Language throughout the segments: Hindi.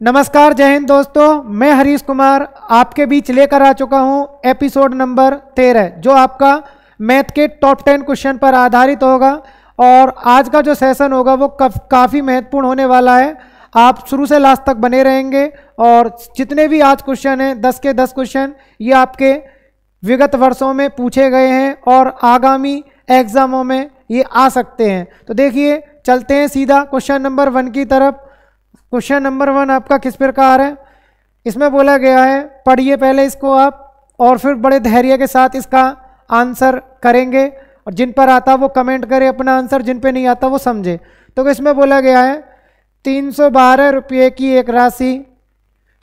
नमस्कार, जय हिंद दोस्तों। मैं हरीश कुमार आपके बीच लेकर आ चुका हूं एपिसोड नंबर 13, जो आपका मैथ के टॉप 10 क्वेश्चन पर आधारित होगा। और आज का जो सेशन होगा वो काफ़ी महत्वपूर्ण होने वाला है। आप शुरू से लास्ट तक बने रहेंगे और जितने भी आज क्वेश्चन हैं 10 के 10 क्वेश्चन ये आपके विगत वर्षों में पूछे गए हैं और आगामी एग्जामों में ये आ सकते हैं। तो देखिए, चलते हैं सीधा क्वेश्चन नंबर 1 की तरफ। क्वेश्चन नंबर 1 आपका किस प्रकार है, इसमें बोला गया है, पढ़िए पहले इसको आप और फिर बड़े धैर्य के साथ इसका आंसर करेंगे। और जिन पर आता वो कमेंट करे अपना आंसर, जिन पे नहीं आता वो समझे। तो इसमें बोला गया है 312 रुपये की एक राशि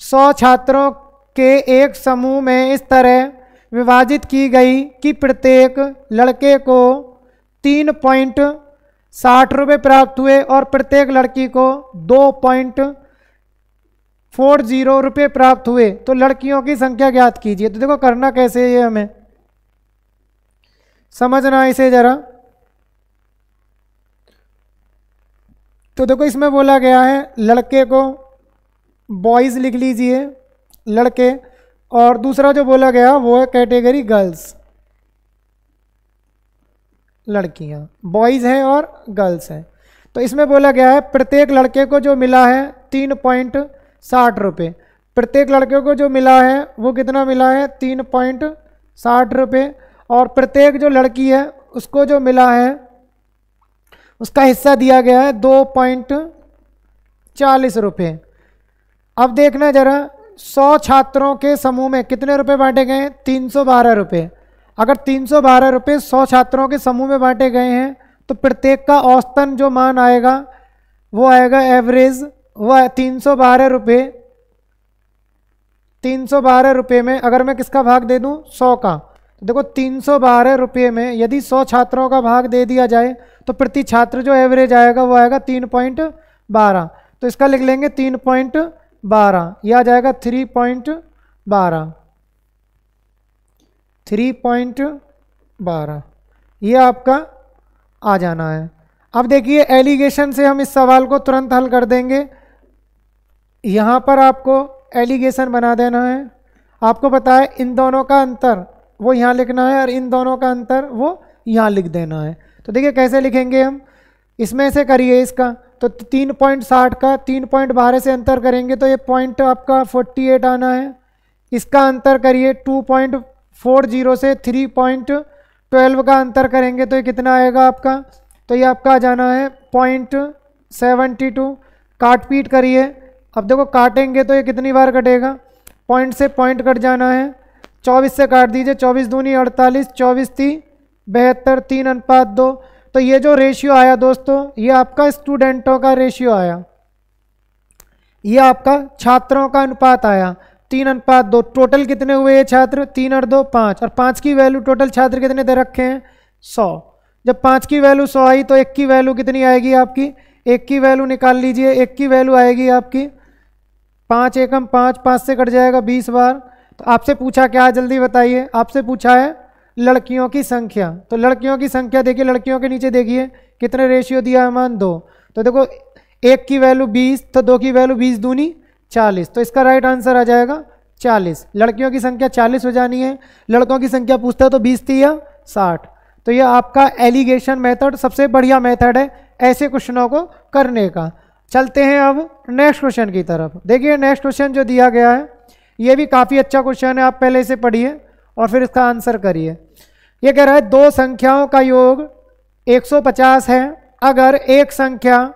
100 छात्रों के एक समूह में इस तरह विभाजित की गई कि प्रत्येक लड़के को 3.60 रुपये प्राप्त हुए और प्रत्येक लड़की को 2.40 रुपये प्राप्त हुए। तो लड़कियों की संख्या ज्ञात कीजिए। तो देखो करना कैसे है, ये हमें समझना है इसे जरा। तो देखो इसमें बोला गया है लड़के को बॉयज़ लिख लीजिए, लड़के, और दूसरा जो बोला गया वो है कैटेगरी गर्ल्स, लड़कियां, बॉयज़ हैं और गर्ल्स हैं। तो इसमें बोला गया है प्रत्येक लड़के को जो मिला है 3.60 रुपये। प्रत्येक लड़के को जो मिला है वो कितना मिला है, 3.60 रुपये। और प्रत्येक जो लड़की है उसको जो मिला है उसका हिस्सा दिया गया है 2.40 रुपये। अब देखना जरा, 100 छात्रों के समूह में कितने रुपए बांटे गए हैं, 312 रुपये। अगर 312 रुपये 100 छात्रों के समूह में बांटे गए हैं तो प्रत्येक का औसतन जो मान आएगा वो आएगा एवरेज, वो है 312 रुपये। 312 रुपये में अगर मैं किसका भाग दे दूं, 100 का, तो देखो 312 रुपये में यदि 100 छात्रों का भाग दे दिया जाए तो प्रति छात्र जो एवरेज आएगा वो आएगा 3.12। तो इसका लिख लेंगे 3.12, यह आ जाएगा 3.12, ये आपका आ जाना है। अब देखिए एलिगेशन से हम इस सवाल को तुरंत हल कर देंगे। यहाँ पर आपको एलिगेशन बना देना है। आपको पता है इन दोनों का अंतर वो यहाँ लिखना है और इन दोनों का अंतर वो यहाँ लिख देना है। तो देखिए कैसे लिखेंगे हम, इसमें से करिए इसका, तो 3.60 का 3.12 से अंतर करेंगे तो ये पॉइंट आपका 48 आना है। इसका अंतर करिए 2.40 से 3.12 का अंतर करेंगे तो ये कितना आएगा आपका, तो ये आपका आ जाना है 0.72। काट पीट करिए। अब देखो काटेंगे तो ये कितनी बार कटेगा, पॉइंट से पॉइंट कट जाना है। 24 से काट दीजिए, 24 दूनी 48, 24 ती 72, 3:2। तो ये जो रेशियो आया दोस्तों, ये आपका स्टूडेंटों का रेशियो आया, ये आपका छात्रों का अनुपात आया 3:2। टोटल कितने हुए ये छात्र, 3 और 2 5, और 5 की वैल्यू टोटल छात्र कितने दे रखे हैं, 100। जब 5 की वैल्यू 100 आई तो 1 की वैल्यू कितनी आएगी आपकी, 1 की वैल्यू निकाल लीजिए। 1 की वैल्यू आएगी आपकी 5 एकम 5, 5 से कट जाएगा 20 बार। तो आपसे पूछा क्या, जल्दी बताइए, आपसे पूछा है लड़कियों की संख्या। तो लड़कियों की संख्या देखिए, लड़कियों के नीचे देखिए कितने रेशियो दिया है, मान 2। तो देखो 1 की वैल्यू 20, तो 2 की वैल्यू 20 दूनी 40। तो इसका राइट आंसर आ जाएगा 40। लड़कियों की संख्या 40 हो जानी है। लड़कों की संख्या पूछता है तो 20 थी या 60। तो ये आपका एलिगेशन मेथड सबसे बढ़िया मेथड है ऐसे क्वेश्चनों को करने का। चलते हैं अब नेक्स्ट क्वेश्चन की तरफ। देखिए नेक्स्ट क्वेश्चन जो दिया गया है ये भी काफ़ी अच्छा क्वेश्चन है, आप पहले इसे पढ़िए और फिर इसका आंसर करिए। ये कह रहा है दो संख्याओं का योग 150 है। अगर एक संख्या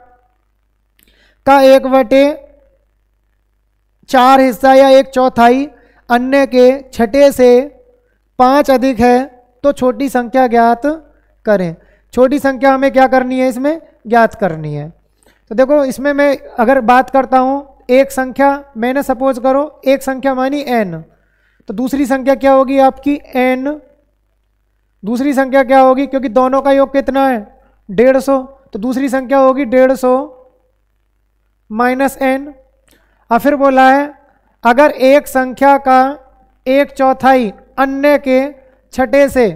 का 1/4 हिस्सा या 1/4 अन्य के छठे से 5 अधिक है तो छोटी संख्या ज्ञात करें। छोटी संख्या हमें क्या करनी है, इसमें ज्ञात करनी है। तो देखो इसमें मैं अगर बात करता हूँ, एक संख्या मैंने सपोज करो एक संख्या मानी n, तो दूसरी संख्या क्या होगी आपकी n। दूसरी संख्या क्या होगी, क्योंकि दोनों का योग कितना है 150, तो दूसरी संख्या होगी 150 माइनस n। और फिर बोला है अगर एक संख्या का 1/4 अन्य के छठे से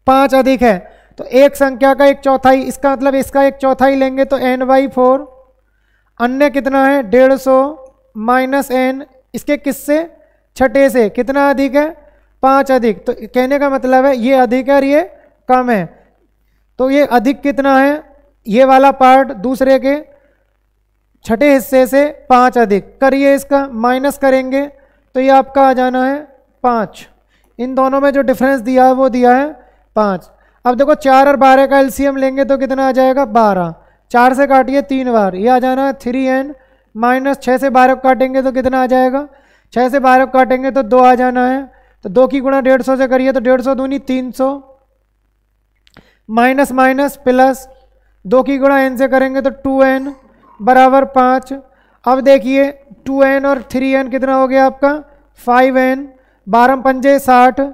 5 अधिक है तो एक संख्या का 1/4, इसका मतलब इसका 1/4 लेंगे तो n/4। अन्य कितना है 150 माइनस n, इसके किससे छठे से कितना अधिक है 5 अधिक। तो कहने का मतलब है ये अधिक है और ये कम है। तो ये अधिक कितना है, ये वाला पार्ट दूसरे के छठे हिस्से से 5 अधिक। करिए इसका माइनस करेंगे तो ये आपका आ जाना है 5। इन दोनों में जो डिफरेंस दिया है वो दिया है 5। अब देखो 4 और 12 का एलसीएम लेंगे तो कितना आ जाएगा 12। 4 से काटिए 3 बार, ये आ जाना है 3n माइनस 6 से 12 को काटेंगे तो कितना आ जाएगा 6 से 12 को काटेंगे तो 2 आ जाना है। तो 2 की गुणा 150 से करिए तो 150 दूनी 300 माइनस माइनस प्लस 2 की गुणा n से करेंगे तो 2n बराबर 5। अब देखिए 2n और 3n कितना हो गया आपका 5n, 12 पंजे 60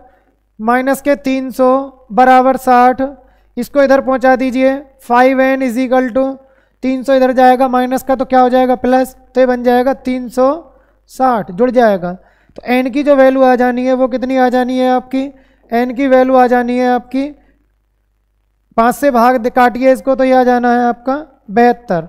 माइनस के 300 बराबर 60। इसको इधर पहुंचा दीजिए 5n इज इक्वल टू 300 इधर जाएगा माइनस का तो क्या हो जाएगा प्लस, तो ये बन जाएगा 360 जुड़ जाएगा। तो n की जो वैल्यू आ जानी है वो कितनी आ जानी है आपकी, n की वैल्यू आ जानी है आपकी 5 से भाग काटिए इसको तो ये आ जाना है आपका 72।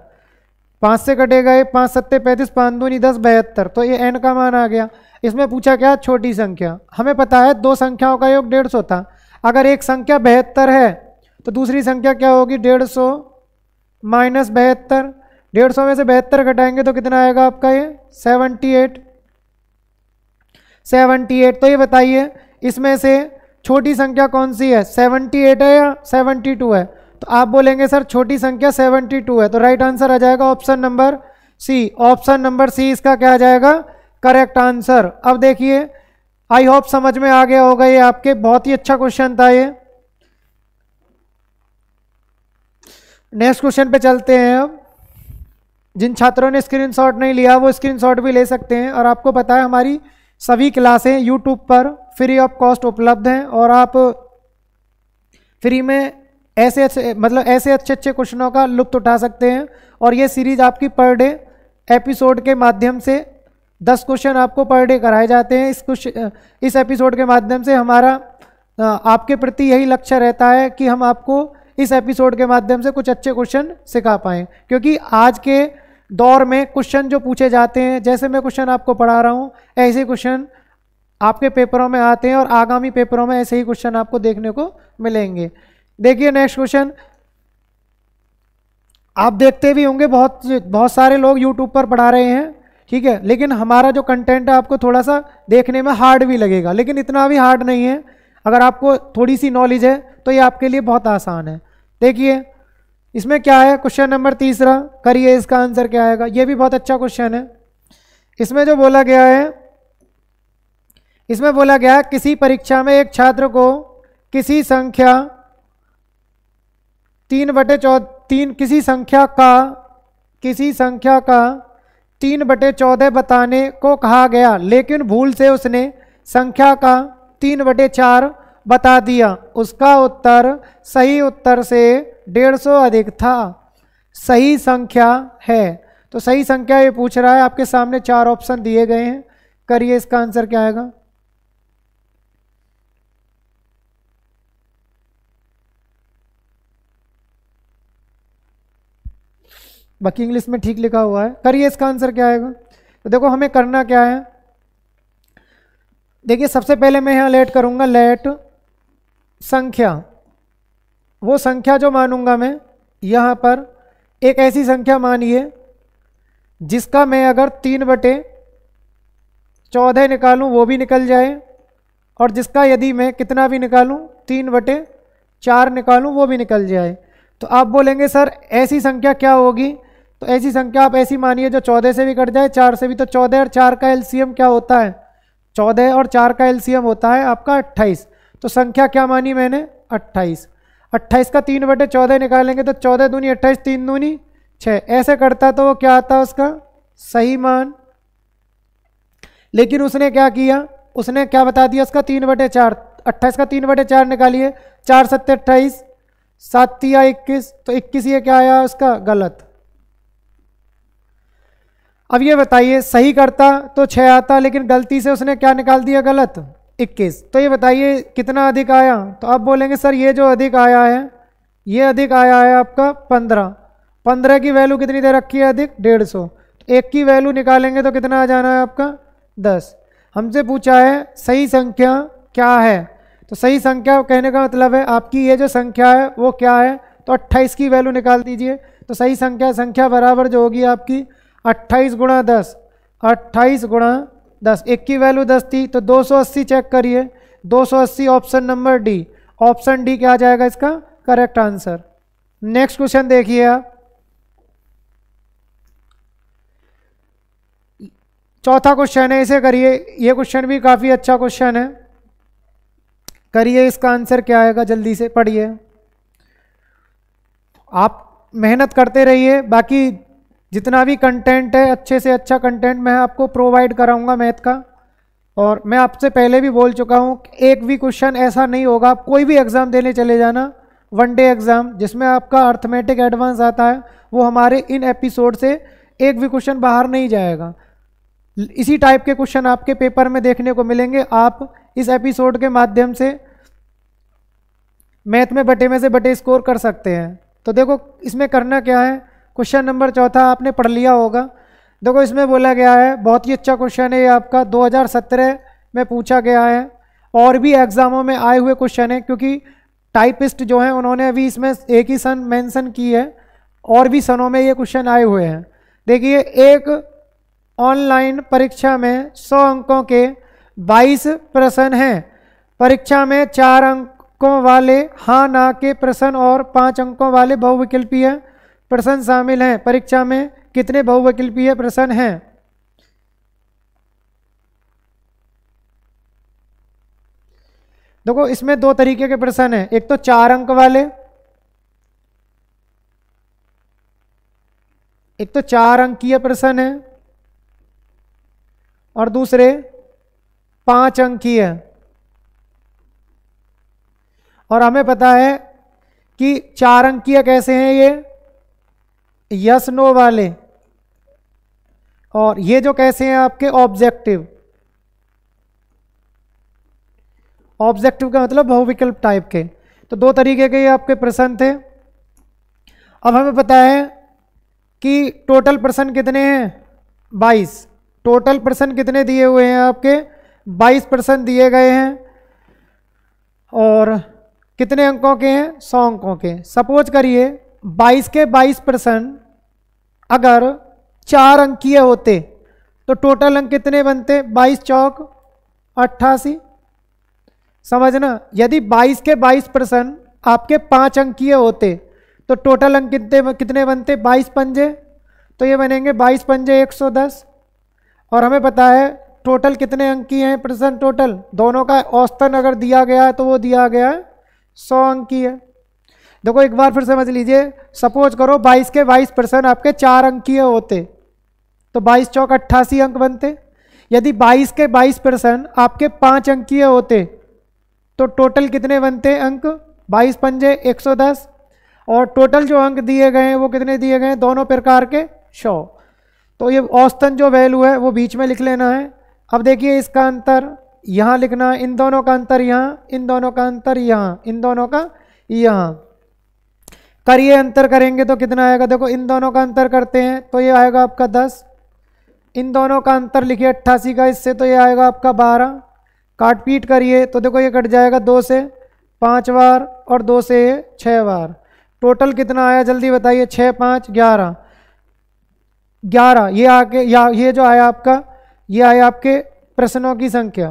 5 से कटेगा ये 5 सत्ते 35 5 दूनी 10 72। तो ये n का मान आ गया। इसमें पूछा क्या छोटी संख्या, हमें पता है दो संख्याओं का योग 150 था। अगर एक संख्या 72 है तो दूसरी संख्या क्या होगी 150 माइनस 72। 150 में से 72 घटाएंगे तो कितना आएगा आपका ये 78। तो ये बताइए इसमें से छोटी संख्या कौन सी है 78 है या 72 है। तो आप बोलेंगे सर छोटी संख्या 72 है, तो राइट आंसर आ जाएगा option number C. Option number C इसका क्या आ जाएगा करेक्ट आंसर। अब देखिए आई होप समझ में आ गया होगा ये आपके, बहुत ही अच्छा क्वेश्चन था ये। नेक्स्ट क्वेश्चन पे चलते हैं। अब जिन छात्रों ने स्क्रीनशॉट नहीं लिया वो स्क्रीनशॉट भी ले सकते हैं। और आपको पता है हमारी सभी क्लासें यूट्यूब पर फ्री ऑफ कॉस्ट उपलब्ध हैं और आप फ्री में ऐसे अच्छे क्वेश्चनों का लुत्फ उठा सकते हैं। और ये सीरीज आपकी पर डे एपिसोड के माध्यम से 10 क्वेश्चन आपको पर डे कराए जाते हैं। इस एपिसोड के माध्यम से हमारा आपके प्रति यही लक्ष्य रहता है कि हम आपको इस एपिसोड के माध्यम से कुछ अच्छे क्वेश्चन सिखा पाएँ, क्योंकि आज के दौर में क्वेश्चन जो पूछे जाते हैं, जैसे मैं क्वेश्चन आपको पढ़ा रहा हूँ ऐसे क्वेश्चन आपके पेपरों में आते हैं और आगामी पेपरों में ऐसे ही क्वेश्चन आपको देखने को मिलेंगे। देखिए नेक्स्ट क्वेश्चन आप देखते भी होंगे, बहुत सारे लोग यूट्यूब पर पढ़ा रहे हैं, ठीक है, लेकिन हमारा जो कंटेंट है आपको थोड़ा सा देखने में हार्ड भी लगेगा, लेकिन इतना भी हार्ड नहीं है। अगर आपको थोड़ी सी नॉलेज है तो ये आपके लिए बहुत आसान है। देखिए इसमें क्या है, क्वेश्चन नंबर 3 करिए इसका आंसर क्या आएगा। ये भी बहुत अच्छा क्वेश्चन है। इसमें जो बोला गया है, इसमें बोला गया है किसी परीक्षा में एक छात्र को किसी संख्या 3/14 किसी संख्या का 3/14 बताने को कहा गया, लेकिन भूल से उसने संख्या का 3/4 बता दिया। उसका उत्तर सही उत्तर से 150 अधिक था। सही संख्या है, तो सही संख्या ये पूछ रहा है। आपके सामने 4 ऑप्शन दिए गए हैं, करिए इसका आंसर क्या आएगा। बाकी इंग्लिश में ठीक लिखा हुआ है, करिए इसका आंसर क्या आएगा। तो देखो हमें करना क्या है, देखिए सबसे पहले मैं यहाँ लेट करूँगा, लेट संख्या, वो संख्या जो मानूंगा मैं यहाँ पर एक ऐसी संख्या मानिए जिसका मैं अगर 3/14 निकालूं वो भी निकल जाए, और जिसका यदि मैं कितना भी निकालूं 3/4 निकालूं वो भी निकल जाए। तो आप बोलेंगे सर ऐसी संख्या क्या होगी, तो ऐसी संख्या आप ऐसी मानिए जो 14 से भी कट जाए, 4 से भी। तो 14 और 4 का एलसीएम क्या होता है, 14 और 4 का एलसीएम होता है आपका 28। तो संख्या क्या मानी मैंने 28। 28 का 3/14 निकालेंगे तो 14 दूनी 28, 3 दूनी 6, ऐसे करता तो वो क्या आता उसका सही मान। लेकिन उसने क्या किया, उसने क्या बता दिया उसका 3/4। 28 का 3/4 निकालिए, 4 सत्ते 28, 7 तिया 21, तो 21 ये क्या आया उसका गलत। अब ये बताइए सही करता तो 6 आता, लेकिन गलती से उसने क्या निकाल दिया गलत 21। तो ये बताइए कितना अधिक आया। तो आप बोलेंगे सर ये जो अधिक आया है, ये अधिक आया है आपका 15, 15 की वैल्यू कितनी दे रखी है अधिक 150, तो 1 की वैल्यू निकालेंगे तो कितना आ जाना है आपका 10। हमसे पूछा है सही संख्या क्या है, तो सही संख्या कहने का मतलब है आपकी ये जो संख्या है वो क्या है, तो 28 की वैल्यू निकाल दीजिए। तो सही संख्या बराबर जो होगी आपकी 28 गुणा 10, 28 गुणा 10, 1 की वैल्यू 10 थी तो 280 चेक करिए, 280 option number D, option D क्या आ जाएगा इसका करेक्ट आंसर। नेक्स्ट क्वेश्चन देखिए आप, चौथा क्वेश्चन है, इसे करिए। ये क्वेश्चन भी काफ़ी अच्छा क्वेश्चन है, करिए इसका आंसर क्या आएगा, जल्दी से पढ़िए। आप मेहनत करते रहिए, बाकी जितना भी कंटेंट है अच्छे से अच्छा कंटेंट मैं आपको प्रोवाइड कराऊंगा मैथ का। और मैं आपसे पहले भी बोल चुका हूँ एक भी क्वेश्चन ऐसा नहीं होगा, आप कोई भी एग्ज़ाम देने चले जाना, वन डे एग्ज़ाम जिसमें आपका अर्थमेटिक एडवांस आता है, वो हमारे इन एपिसोड से एक भी क्वेश्चन बाहर नहीं जाएगा। इसी टाइप के क्वेश्चन आपके पेपर में देखने को मिलेंगे। आप इस एपिसोड के माध्यम से मैथ में बटे में से बटे स्कोर कर सकते हैं। तो देखो इसमें करना क्या है, क्वेश्चन नंबर चौथा आपने पढ़ लिया होगा। देखो इसमें बोला गया है, बहुत ही अच्छा क्वेश्चन है ये आपका, 2017 में पूछा गया है, और भी एग्जामों में आए हुए क्वेश्चन है, क्योंकि टाइपिस्ट जो हैं उन्होंने अभी इसमें एक ही सन मेंशन की है, और भी सनों में ये क्वेश्चन आए हुए हैं। देखिए एक ऑनलाइन परीक्षा में 100 अंकों के 22 प्रश्न हैं। परीक्षा में 4 अंकों वाले हाँ ना के प्रश्न और 5 अंकों वाले बहुविकल्पीय प्रश्न शामिल हैं। परीक्षा में कितने बहुविकल्पीय प्रश्न हैं? देखो इसमें 2 तरीके के प्रश्न हैं, एक तो 4 अंक वाले, एक तो 4 अंकीय प्रश्न है, और दूसरे 5 अंकीय। और हमें पता है कि 4 अंकीय कैसे हैं, ये यस नो वाले, और ये जो कैसे हैं आपके ऑब्जेक्टिव। ऑब्जेक्टिव का मतलब बहुविकल्प टाइप के। तो 2 तरीके के ये आपके प्रश्न थे। अब हमें पता है कि टोटल प्रश्न कितने हैं, 22। टोटल प्रश्न कितने दिए हुए हैं आपके, 22 प्रश्न दिए गए हैं, और कितने अंकों के हैं, 100 अंकों के। सपोज करिए 22 के 22 प्रश्न अगर 4 अंकीय होते तो टोटल अंक कितने बनते, 22 चौक 88। समझना, यदि 22 के 22 प्रश्न आपके 5 अंकीय होते तो टोटल अंक कितने बनते, 22 पंजे, तो ये बनेंगे 22 पंजे 110। और हमें पता है टोटल कितने अंक की हैं प्रश्न, टोटल दोनों का औसतन अगर दिया गया है तो वो दिया गया है 100 अंक की है। देखो एक बार फिर समझ लीजिए, सपोज करो 22 के 22 प्रश्न आपके 4 अंकीय होते तो 22 चौक 88 अंक बनते। यदि 22 के 22 प्रश्न आपके 5 अंकीय होते तो टोटल कितने बनते अंक, 22 पंजे 110, और टोटल जो अंक दिए गए हैं वो कितने दिए गए हैं, दोनों प्रकार के 100। तो ये औसतन जो वैल्यू है वो बीच में लिख लेना है। अब देखिए इसका अंतर यहाँ लिखना है, इन दोनों का अंतर यहाँ, इन दोनों का अंतर यहाँ, इन दोनों का यहाँ। करिए अंतर करेंगे तो कितना आएगा, देखो इन दोनों का अंतर करते हैं तो ये आएगा आपका 10। इन दोनों का अंतर लिखिए 88 का, इससे तो ये आएगा आपका 12। काट पीट करिए तो देखो ये कट जाएगा 2 से 5 बार और 2 से 6 बार। टोटल कितना आया जल्दी बताइए, 6 5 11, 11 ये आके ये जो आया आपका, ये आया आपके प्रश्नों की संख्या,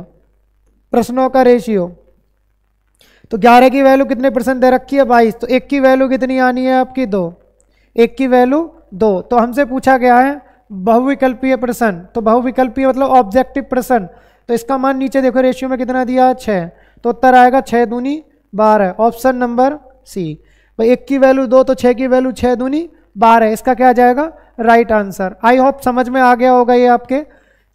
प्रश्नों का रेशियो। तो 11 की वैल्यू कितने प्रश्न दे रखी है, 22। तो 1 की वैल्यू कितनी आनी है आपकी, 2। 1 की वैल्यू 2। तो हमसे पूछा गया है बहुविकल्पीय प्रश्न, तो बहुविकल्पीय मतलब ऑब्जेक्टिव प्रश्न, तो इसका मान नीचे देखो रेशियो में कितना दिया है, 6। तो उत्तर आएगा 6 दूनी 12, ऑप्शन नंबर सी। भाई 1 की वैल्यू 2 तो 6 की वैल्यू 6 दूनी 12, इसका क्या आ जाएगा राइट आंसर। आई होप समझ में आ गया होगा ये आपके।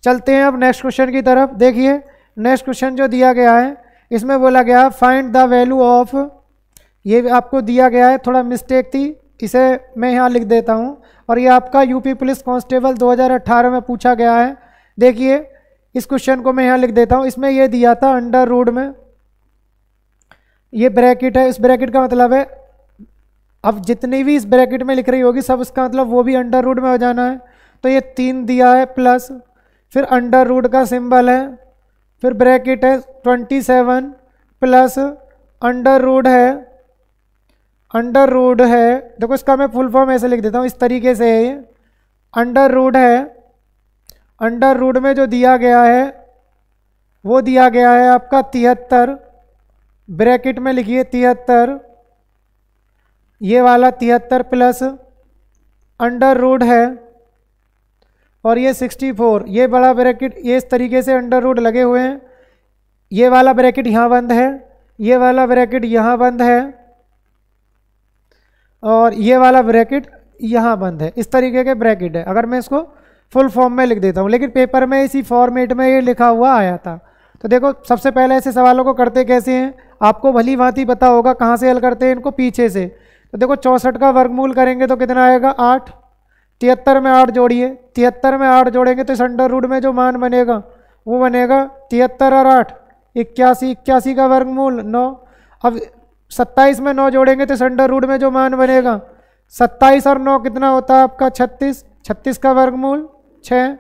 चलते हैं अब नेक्स्ट क्वेश्चन की तरफ। देखिए नेक्स्ट क्वेश्चन जो दिया गया है इसमें बोला गया फाइंड द वैल्यू ऑफ, ये आपको दिया गया है, थोड़ा मिस्टेक थी, इसे मैं यहाँ लिख देता हूँ। और ये आपका यूपी पुलिस कांस्टेबल 2018 में पूछा गया है। देखिए इस क्वेश्चन को मैं यहाँ लिख देता हूँ। इसमें ये दिया था अंडर रूट में, ये ब्रैकेट है, इस ब्रैकेट का मतलब है अब जितनी भी इस ब्रैकेट में लिख रही होगी सब इसका मतलब वो भी अंडर रूट में हो जाना है। तो ये 3 दिया है प्लस, फिर अंडर रूट का सिंबल है, फिर ब्रैकेट है 27 प्लस अंडर रूट है, देखो इसका मैं फुल फॉर्म ऐसे लिख देता हूँ, इस तरीके से है ये। अंडर रूट है, अंडर रूट में जो दिया गया है वो दिया गया है आपका 73, ब्रैकेट में लिखिए 73, ये वाला 73 प्लस अंडर रूट है और ये 64, ये बड़ा ब्रैकेट, ये इस तरीके से अंडर रूट लगे हुए हैं। ये वाला ब्रैकेट यहाँ बंद है, ये वाला ब्रैकेट यहाँ बंद है और ये वाला ब्रैकेट यहाँ बंद है। इस तरीके के ब्रैकेट है। अगर मैं इसको फुल फॉर्म में लिख देता हूँ, लेकिन पेपर में इसी फॉर्मेट में ये लिखा हुआ आया था। तो देखो सबसे पहले ऐसे सवालों को करते कैसे हैं, आपको भली भांति पता होगा कहाँ से हल करते हैं इनको, पीछे से। तो देखो 64 का वर्गमूल करेंगे तो कितना आएगा 8, 73 में 8 जोड़िए, 73 में 8 जोड़ेंगे तो इस अंडर रूट में जो मान बनेगा वो बनेगा 73 और 8 81, 81 का वर्गमूल 9। अब 27 में 9 जोड़ेंगे तो इस अंडर रूट में जो मान बनेगा 27 और 9 कितना होता है आपका 36, 36 का वर्गमूल 6,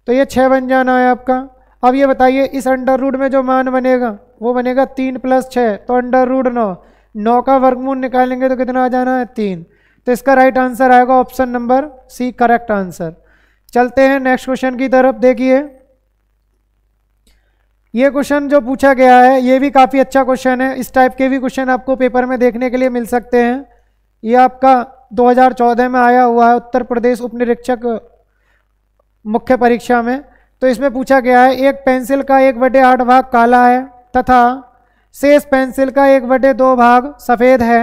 तो ये 6 बन जाना है आपका। अब ये बताइए इस अंडर रूट में जो मान बनेगा वो बनेगा 3 + 6, तो अंडर रूट 9, 9 का वर्गमूल निकालेंगे तो कितना आ जाना है 3। तो इसका राइट आंसर आएगा option number C, correct answer. चलते हैं नेक्स्ट क्वेश्चन की तरफ। देखिए ये क्वेश्चन जो पूछा गया है ये भी काफ़ी अच्छा क्वेश्चन है। इस टाइप के भी क्वेश्चन आपको पेपर में देखने के लिए मिल सकते हैं। ये आपका 2014 में आया हुआ है उत्तर प्रदेश उप निरीक्षक मुख्य परीक्षा में। तो इसमें पूछा गया है एक पेंसिल का 1/8 भाग काला है तथा शेष पेंसिल का 1/2 भाग सफ़ेद है।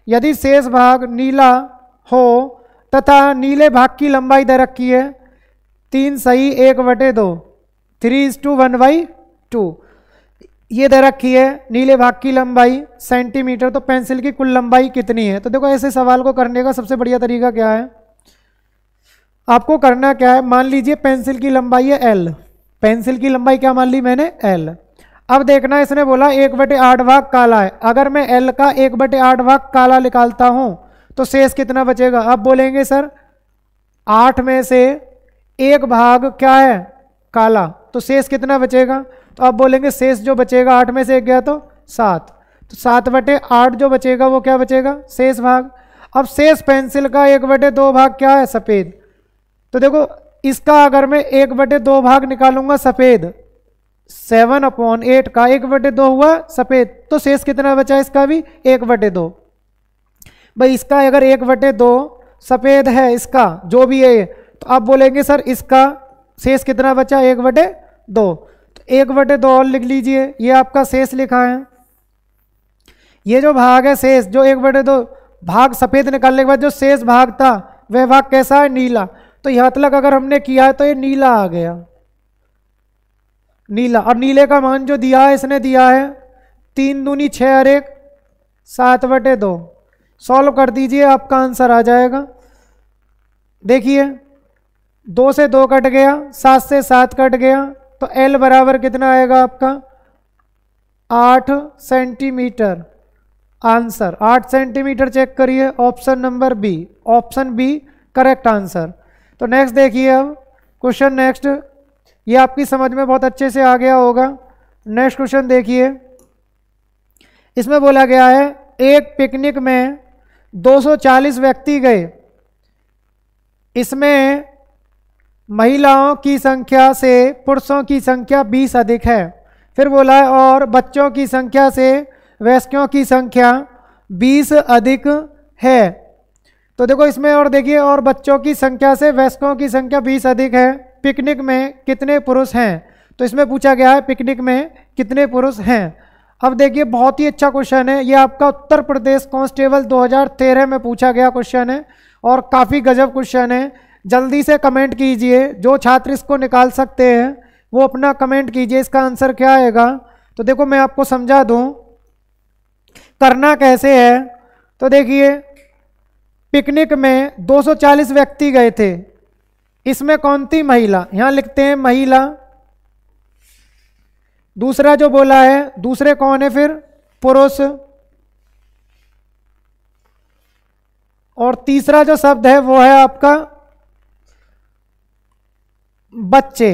यदि शेष भाग नीला हो तथा नीले भाग की लंबाई दे रखी है 3 सही 1/2, 3:1/2 ये दे रखी है नीले भाग की लंबाई सेंटीमीटर, तो पेंसिल की कुल लंबाई कितनी है। तो देखो ऐसे सवाल को करने का सबसे बढ़िया तरीका क्या है, आपको करना क्या है, मान लीजिए पेंसिल की लंबाई है L, पेंसिल की लंबाई क्या मान ली मैंने L। अब देखना इसने बोला 1/8 भाग काला है, अगर मैं L का 1/8 भाग काला निकालता हूं तो शेष कितना बचेगा। अब बोलेंगे सर 8 में से 1 भाग क्या है काला, तो शेष कितना बचेगा। तो अब बोलेंगे शेष जो बचेगा 8 में से 1 गया तो 7, तो 7/8 जो बचेगा वो क्या बचेगा शेष भाग। अब शेष पेंसिल का 1/2 भाग क्या है सफ़ेद, तो देखो इसका अगर मैं 1/2 भाग निकालूंगा सफ़ेद, 7/8 का 1/2 हुआ सफ़ेद, तो शेष कितना बचा इसका भी 1/2। भाई इसका अगर 1/2 सफ़ेद है इसका जो भी है, तो आप बोलेंगे सर इसका शेष कितना बचा 1/2, तो 1/2 और लिख लीजिए, ये आपका शेष लिखा है। ये जो भाग है शेष, जो 1/2 भाग सफ़ेद निकालने के बाद जो शेष भाग था वह भाग कैसा है नीला, तो यहाँ तक अगर हमने किया है तो ये नीला आ गया, नीला। और नीले का मान जो दिया है इसने दिया है 3 दूनी 6 और 1 7/2, सॉल्व कर दीजिए आपका आंसर आ जाएगा। देखिए 2 से 2 कट गया, 7 से 7 कट गया, तो L बराबर कितना आएगा आपका 8 सेंटीमीटर। आंसर 8 सेंटीमीटर चेक करिए, option number B, option B correct answer. तो नेक्स्ट देखिए, अब क्वेश्चन नेक्स्ट, ये आपकी समझ में बहुत अच्छे से आ गया होगा। नेक्स्ट क्वेश्चन देखिए, इसमें बोला गया है एक पिकनिक में 240 व्यक्ति गए, इसमें महिलाओं की संख्या से पुरुषों की संख्या 20 अधिक है। फिर बोला है और बच्चों की संख्या से वयस्कों की संख्या 20 अधिक है। तो देखो इसमें और देखिए, और बच्चों की संख्या से वयस्कों की संख्या 20 अधिक है, पिकनिक में कितने पुरुष हैं। तो इसमें पूछा गया है पिकनिक में कितने पुरुष हैं। अब देखिए बहुत ही अच्छा क्वेश्चन है, ये आपका उत्तर प्रदेश कांस्टेबल 2013 में पूछा गया क्वेश्चन है और काफ़ी गजब क्वेश्चन है। जल्दी से कमेंट कीजिए, जो छात्र इसको निकाल सकते हैं वो अपना कमेंट कीजिए, इसका आंसर क्या आएगा। तो देखो मैं आपको समझा दूं करना कैसे है। तो देखिए पिकनिक में 240 व्यक्ति गए थे, इसमें कौन थी महिला, यहां लिखते हैं महिला। दूसरा जो बोला है, दूसरे कौन है फिर पुरुष। और तीसरा जो शब्द है वो है आपका बच्चे।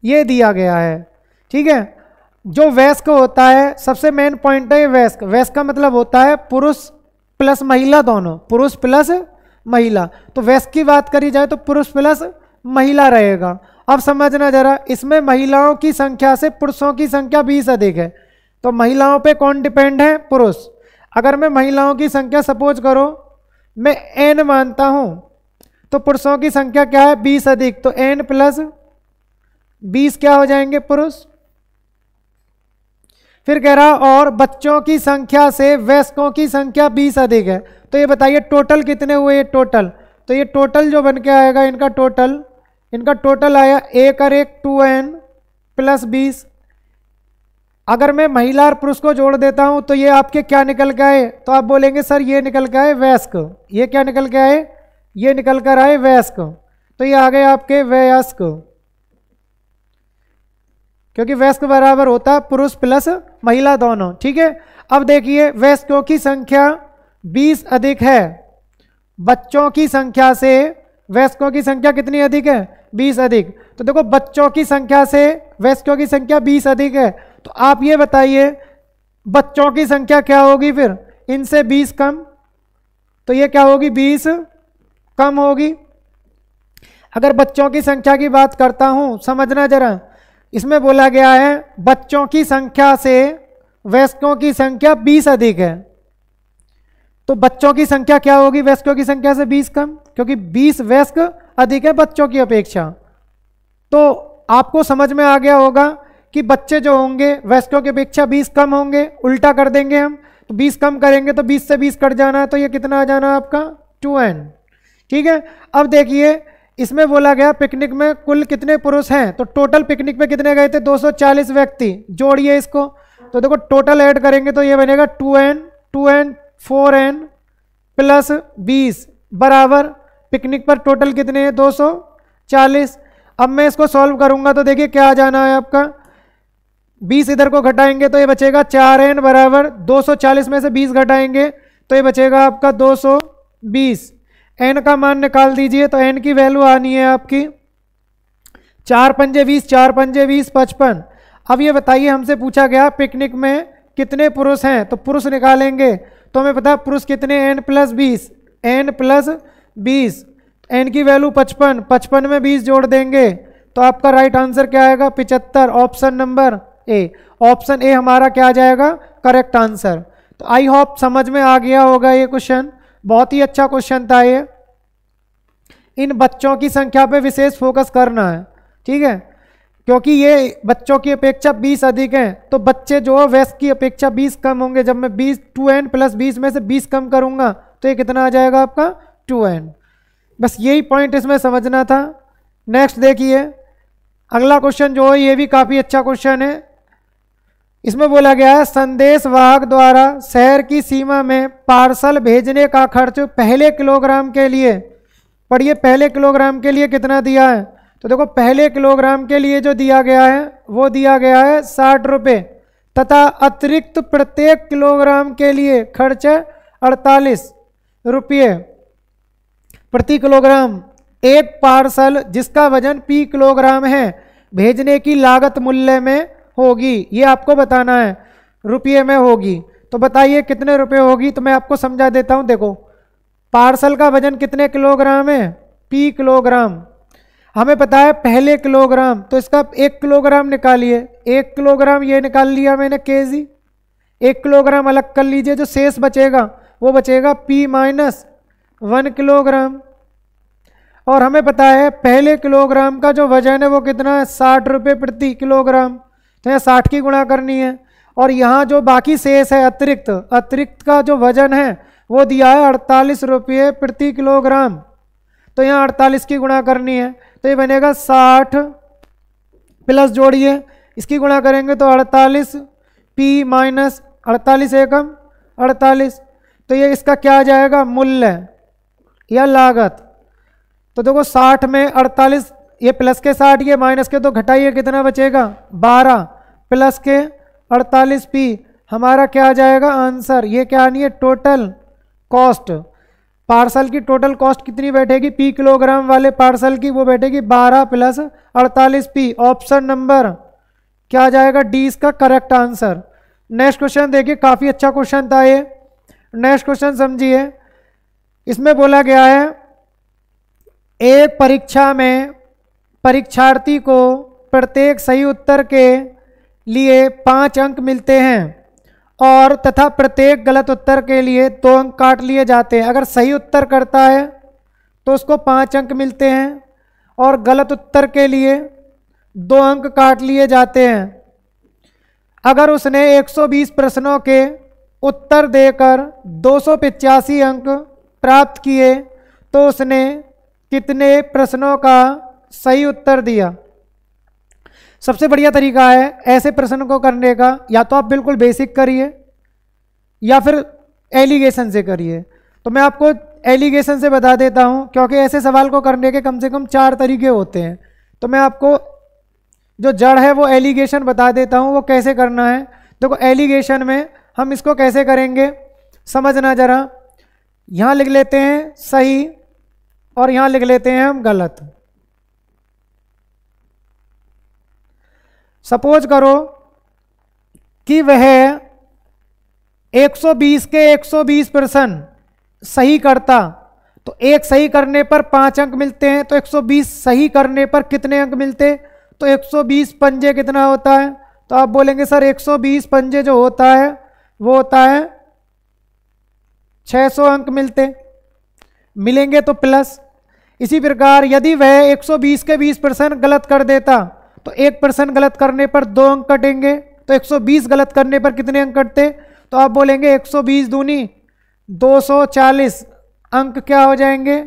ये दिया गया है, ठीक है। जो वयस्क होता है, सबसे मेन पॉइंट है वयस्क। वयस्क का मतलब होता है पुरुष प्लस महिला दोनों, पुरुष प्लस महिला। तो वयस्क की बात करी जाए तो पुरुष प्लस महिला रहेगा। अब समझना जरा, इसमें महिलाओं की संख्या से पुरुषों की संख्या 20 अधिक है, तो महिलाओं पे कौन डिपेंड है? पुरुष। अगर मैं महिलाओं की संख्या सपोज करो मैं n मानता हूं, तो पुरुषों की संख्या क्या है? 20 अधिक, तो n प्लस 20 क्या हो जाएंगे? पुरुष। फिर कह रहा और बच्चों की संख्या से वयस्कों की संख्या 20 अधिक है, तो ये बताइए टोटल कितने हुए? ये टोटल, तो ये टोटल जो बन के आएगा इनका टोटल आया 1 और 1 2n प्लस 20। अगर मैं महिला और पुरुष को जोड़ देता हूं तो ये आपके क्या निकल के आए? तो आप बोलेंगे सर ये निकल के आए वयस्क। ये क्या निकल के आए? ये निकल कर आए वयस्क। तो ये आ गए आपके वयस्क, क्योंकि वयस्क बराबर होता है पुरुष प्लस महिला दोनों, ठीक है। अब देखिए वयस्कों की संख्या 20 अधिक है, बच्चों की संख्या से वयस्कों की संख्या कितनी अधिक है? 20 अधिक। तो देखो बच्चों की संख्या से वयस्कों की संख्या 20 अधिक है, तो आप ये बताइए बच्चों की संख्या क्या होगी? फिर इनसे 20 कम, तो ये क्या होगी? 20 कम होगी। अगर बच्चों की संख्या की बात करता हूं, समझना जरा, इसमें बोला गया है बच्चों की संख्या से वयस्कों की संख्या 20 अधिक है, तो बच्चों की संख्या क्या होगी? वयस्कों की संख्या से 20 कम, क्योंकि 20 वयस्क अधिक है बच्चों की अपेक्षा। तो आपको समझ में आ गया होगा कि बच्चे जो होंगे वयस्कों की अपेक्षा 20 कम होंगे। उल्टा कर देंगे हम, तो 20 कम करेंगे तो 20 से 20 कट जाना है, तो ये कितना आ जाना है आपका? 2n, ठीक है। अब देखिए इसमें बोला गया पिकनिक में कुल कितने पुरुष हैं, तो टोटल पिकनिक में कितने गए थे? 240 व्यक्ति। जोड़िए इसको, तो देखो टोटल ऐड करेंगे तो ये बनेगा 2n 4n प्लस 20 बराबर पिकनिक पर टोटल कितने हैं? 240। अब मैं इसको सॉल्व करूंगा तो देखिए क्या आ जाना है आपका? 20 इधर को घटाएंगे तो ये बचेगा 4n बराबर 240 में से 20 घटाएंगे तो ये बचेगा आपका 220। n का मान निकाल दीजिए, तो n की वैल्यू आनी है आपकी 4 पंजे 20, 4 पंजे 20, 55। अब ये बताइए हमसे पूछा गया पिकनिक में कितने पुरुष हैं, तो पुरुष निकालेंगे तो हमें पता है पुरुष कितने? n plus 20, n plus 20, n की वैल्यू 55, 55 में 20 जोड़ देंगे तो आपका राइट आंसर क्या आएगा? 75। Option number A, option A हमारा क्या आ जाएगा? Correct answer. तो आई होप समझ में आ गया होगा ये क्वेश्चन, बहुत ही अच्छा क्वेश्चन था ये। इन बच्चों की संख्या पे विशेष फोकस करना है, ठीक है, क्योंकि ये बच्चों की अपेक्षा 20 अधिक हैं, तो बच्चे जो है वयस्क की अपेक्षा 20 कम होंगे। जब मैं 20 2n प्लस 20 में से 20 कम करूंगा तो ये कितना आ जाएगा आपका? 2n। बस यही पॉइंट इसमें समझना था। नेक्स्ट देखिए अगला क्वेश्चन जो है ये भी काफ़ी अच्छा क्वेश्चन है। इसमें बोला गया है संदेश वाहक द्वारा शहर की सीमा में पार्सल भेजने का खर्च पहले किलोग्राम के लिए, पढ़िए पहले किलोग्राम के लिए कितना दिया है? तो देखो पहले किलोग्राम के लिए जो दिया गया है वो दिया गया है 60 रुपये, तथा अतिरिक्त प्रत्येक किलोग्राम के लिए खर्च है 48 रुपये प्रति किलोग्राम। एक पार्सल जिसका वजन p किलोग्राम है भेजने की लागत मूल्य में होगी, ये आपको बताना है, रुपये में होगी। तो बताइए कितने रुपए होगी? तो मैं आपको समझा देता हूं। देखो पार्सल का वजन कितने किलोग्राम है? p kilogram. हमें पता है पहले किलोग्राम, तो इसका 1 किलोग्राम निकालिए। 1 किलोग्राम ये निकाल लिया मैंने केजी, 1 किलोग्राम अलग कर लीजिए, जो शेष बचेगा वो बचेगा p माइनस 1 किलोग्राम। और हमें पता है पहले किलोग्राम का जो वजन है वो कितना है? 60 रुपये प्रति किलोग्राम। तो यहाँ 60 की गुणा करनी है, और यहाँ जो बाकी शेष है अतिरिक्त का जो वजन है वो दिया है 48 रुपये प्रति किलोग्राम। तो यहाँ 48 की गुणा करनी है, तो ये बनेगा 60 प्लस जोड़िए, इसकी गुणा करेंगे तो 48 p माइनस 48 एकम 48। तो ये इसका क्या आ जाएगा? मूल्य या लागत। तो देखो 60 में 48, ये प्लस के 60, ये माइनस के, तो घटाइए कितना बचेगा? 12 प्लस के 48 p हमारा क्या आ जाएगा आंसर, ये क्या आनी है टोटल कॉस्ट। पार्सल की टोटल कॉस्ट कितनी बैठेगी पी किलोग्राम वाले पार्सल की, वो बैठेगी 12 + 48 पी। ऑप्शन नंबर क्या आ जाएगा डी इसका करेक्ट आंसर। नेक्स्ट क्वेश्चन देखिए, काफ़ी अच्छा क्वेश्चन था ये। नेक्स्ट क्वेश्चन समझिए, इसमें बोला गया है एक परीक्षा में परीक्षार्थी को प्रत्येक सही उत्तर के लिए 5 अंक मिलते हैं और तथा प्रत्येक गलत उत्तर के लिए 2 अंक काट लिए जाते हैं। अगर सही उत्तर करता है तो उसको 5 अंक मिलते हैं और गलत उत्तर के लिए 2 अंक काट लिए जाते हैं। अगर उसने 120 प्रश्नों के उत्तर देकर 285 अंक प्राप्त किए तो उसने कितने प्रश्नों का सही उत्तर दिया। सबसे बढ़िया तरीका है ऐसे प्रश्न को करने का, या तो आप बिल्कुल बेसिक करिए या फिर एलिगेशन से करिए। तो मैं आपको एलिगेशन से बता देता हूं, क्योंकि ऐसे सवाल को करने के कम से कम 4 तरीके होते हैं। तो मैं आपको जो जड़ है वो एलिगेशन बता देता हूं, वो कैसे करना है। देखो एलिगेशन में हम इसको कैसे करेंगे समझना जरा। यहां लिख लेते हैं सही और यहां लिख लेते हैं हम गलत। सपोज करो कि वह 120 के 120 प्रश्न सही करता, तो एक सही करने पर 5 अंक मिलते हैं। तो 120 सही करने पर कितने अंक मिलते, तो 120 पंजे कितना होता है, तो आप बोलेंगे सर 120 पंजे जो होता है वो होता है 600 अंक मिलेंगे तो प्लस। इसी प्रकार यदि वह 120 के 20 प्रश्न गलत कर देता तो एक प्रश्न गलत करने पर 2 अंक कटेंगे। तो 120 गलत करने पर कितने अंक कटते, तो आप बोलेंगे 120 दूनी 240 अंक क्या हो जाएंगे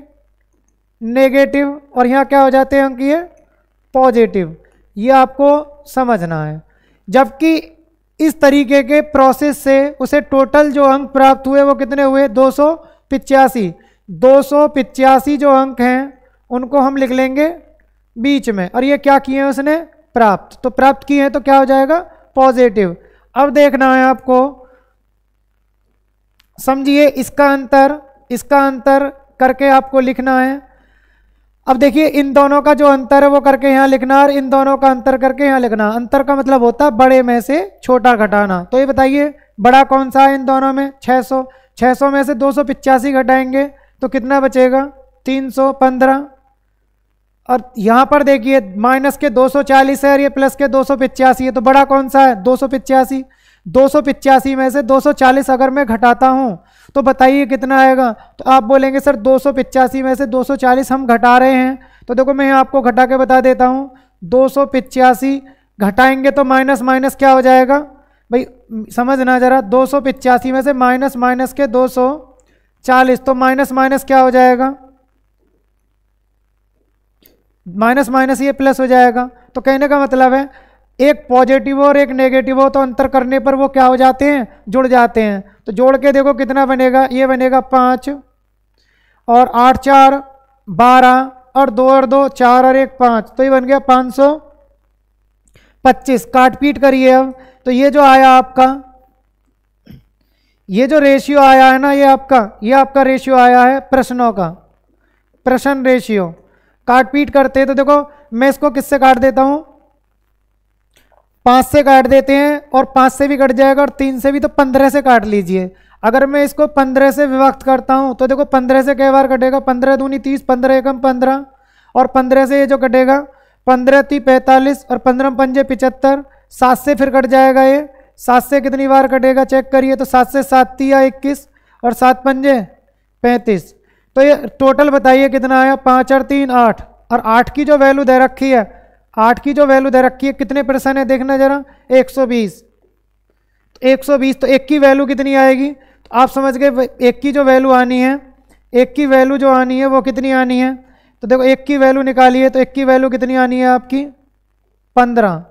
नेगेटिव, और यहाँ क्या हो जाते हैं अंक ये पॉजिटिव। ये आपको समझना है। जबकि इस तरीके के प्रोसेस से उसे टोटल जो अंक प्राप्त हुए वो कितने हुए 285। 285 जो अंक हैं उनको हम लिख लेंगे बीच में, और ये क्या किए हैं उसने प्राप्त, तो प्राप्त किए हैं तो क्या हो जाएगा पॉजिटिव। अब देखना है आपको, समझिए इसका अंतर करके आपको लिखना है। अब देखिए इन दोनों का जो अंतर है वो करके यहाँ लिखना, और इन दोनों का अंतर करके यहाँ लिखना। अंतर का मतलब होता है बड़े में से छोटा घटाना। तो ये बताइए बड़ा कौन सा है इन दोनों में, 600। 600 में से 285 घटाएंगे तो कितना बचेगा 315। और यहाँ पर देखिए माइनस के 240 है और ये प्लस के 285 है, तो बड़ा कौन सा है 285। 285 में से 240 अगर मैं घटाता हूँ तो बताइए कितना आएगा, तो आप बोलेंगे सर 285 में से 240 हम घटा रहे हैं। तो देखो मैं आपको घटा के बता देता हूँ, 285 घटाएंगे तो माइनस माइनस क्या हो जाएगा भाई समझना जरा। 285 में से माइनस माइनस के 240, तो माइनस माइनस क्या हो जाएगा, माइनस माइनस ये प्लस हो जाएगा। तो कहने का मतलब है एक पॉजिटिव और एक नेगेटिव हो तो अंतर करने पर वो क्या हो जाते हैं जुड़ जाते हैं। तो जोड़ के देखो कितना बनेगा, ये बनेगा 5 और 8 4 12 और 2 और 2 4 और 1 5, तो ये बन गया 525। काट पीट करिए अब, तो ये जो आया आपका, ये जो रेशियो आया है ना, ये आपका रेशियो आया है प्रश्नों का, प्रश्न रेशियो। काट पीट करते हैं तो देखो मैं इसको किससे काट देता हूं, 5 से काट देते हैं, और 5 से भी कट जाएगा और 3 से भी, तो 15 से काट लीजिए। अगर मैं इसको 15 से विभक्त करता हूं तो देखो 15 से कई बार कटेगा, 15 दूनी 30, 15 एकम 15, और 15 से ये जो कटेगा 15 × 45 और 15 पंजे 75। 7 से फिर कट जाएगा ये, 7 से कितनी बार कटेगा चेक करिए, तो 7 से 7 × 21 और 7 पंजे 35। तो ये टोटल बताइए कितना आया, 5 और 3 8, और 8 की जो वैल्यू दे रखी है, 8 की जो वैल्यू दे रखी है कितने परसेंट है देखना जरा, 120। तो 120 तो 1 की वैल्यू कितनी आएगी, तो आप समझ गए 1 की जो वैल्यू आनी है, 1 की वैल्यू जो आनी है वो कितनी आनी है, तो देखो 1 की वैल्यू निकालिए, तो 1 की वैल्यू कितनी आनी है आपकी 15।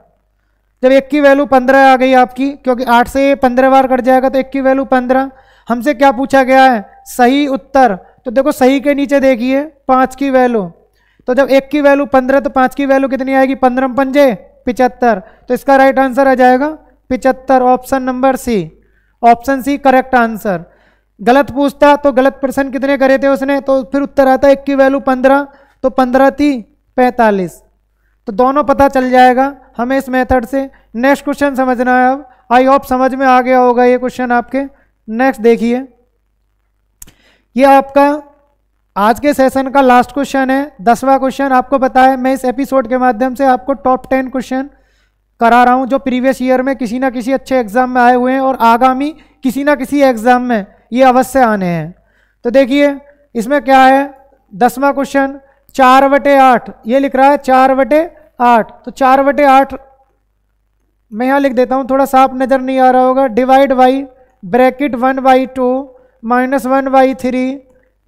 जब 1 की वैल्यू 15 आ गई आपकी, क्योंकि 8 से 15 बार कट जाएगा, तो 1 की वैल्यू 15। हमसे क्या पूछा गया है सही उत्तर, तो देखो सही के नीचे देखिए 5 की वैल्यू, तो जब 1 की वैल्यू 15 तो 5 की वैल्यू कितनी आएगी, 15 पंजे 75। तो इसका राइट आंसर आ जाएगा 75, option number C. Option C correct answer. गलत पूछता तो गलत प्रश्न कितने करे थे उसने, तो फिर उत्तर आता 1 की वैल्यू 15, तो 15 थी 45। तो दोनों पता चल जाएगा हमें इस मेथड से। नेक्स्ट क्वेश्चन समझना है अब। आई होप समझ में आ गया होगा ये क्वेश्चन आपके। नेक्स्ट देखिए, ये आपका आज के सेशन का लास्ट क्वेश्चन है, 10वां क्वेश्चन। आपको पता है मैं इस एपिसोड के माध्यम से आपको टॉप 10 क्वेश्चन करा रहा हूं जो प्रीवियस ईयर में किसी ना किसी अच्छे एग्जाम में आए हुए हैं और आगामी किसी ना किसी एग्जाम में ये अवश्य आने हैं। तो देखिए इसमें क्या है, 10वां क्वेश्चन 4/8, ये लिख रहा है 4/8। तो 4/8 मैं यहाँ लिख देता हूँ, थोड़ा साफ नज़र नहीं आ रहा होगा। डिवाइड बाई ब्रैकेट 1/2 माइनस 1/3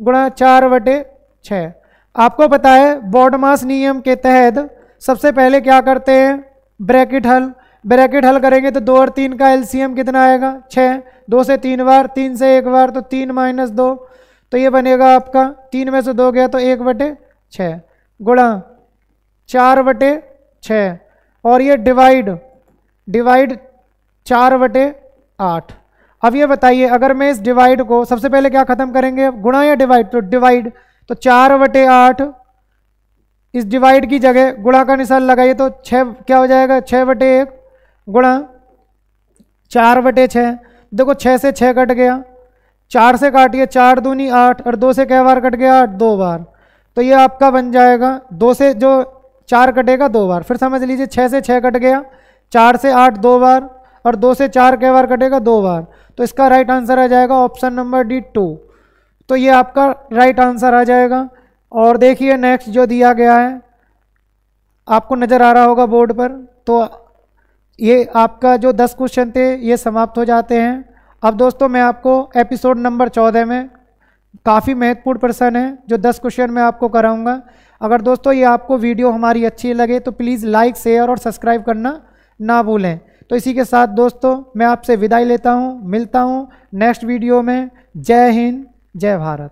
गुणा 4/6। आपको पता है बॉडमास नियम के तहत सबसे पहले क्या करते हैं, ब्रैकेट हल करेंगे तो 2 और 3 का एलसीएम कितना आएगा 6, 2 से 3 बार, 3 से 1 बार, तो 3 - 2, तो ये बनेगा आपका 3 में से 2 गया तो 1/6 गुणा 4/6 और ये डिवाइड 4/8। अब ये बताइए अगर मैं इस डिवाइड को सबसे पहले क्या खत्म करेंगे, गुणा या डिवाइड, तो डिवाइड, तो 4/8 इस डिवाइड की जगह गुणा का निशान लगाइए तो 6 क्या हो जाएगा 6/1 गुणा 4/6। देखो 6 से 6 कट गया, 4 से काटिए 4 दूनी 8 और 2 से क्या बार कट गया 8, 2 बार। तो ये आपका बन जाएगा 2 से जो 4 कटेगा 2 बार। फिर समझ लीजिए 6 से 6 कट गया, 4 से 8 2 बार और 2 से 4 क्या बार कटेगा 2 बार। तो इसका राइट आंसर आ जाएगा ऑप्शन नंबर डी 2। तो ये आपका राइट आंसर आ जाएगा। और देखिए नेक्स्ट जो दिया गया है आपको नज़र आ रहा होगा बोर्ड पर, तो ये आपका जो 10 क्वेश्चन थे ये समाप्त हो जाते हैं। अब दोस्तों मैं आपको एपिसोड नंबर 14 में काफ़ी महत्वपूर्ण प्रश्न है जो 10 क्वेश्चन मैं आपको कराऊंगा। अगर दोस्तों ये आपको वीडियो हमारी अच्छी लगे तो प्लीज़ लाइक, शेयर और सब्सक्राइब करना ना भूलें। तो इसी के साथ दोस्तों मैं आपसे विदाई लेता हूँ, मिलता हूँ नेक्स्ट वीडियो में। जय हिंद, जय भारत।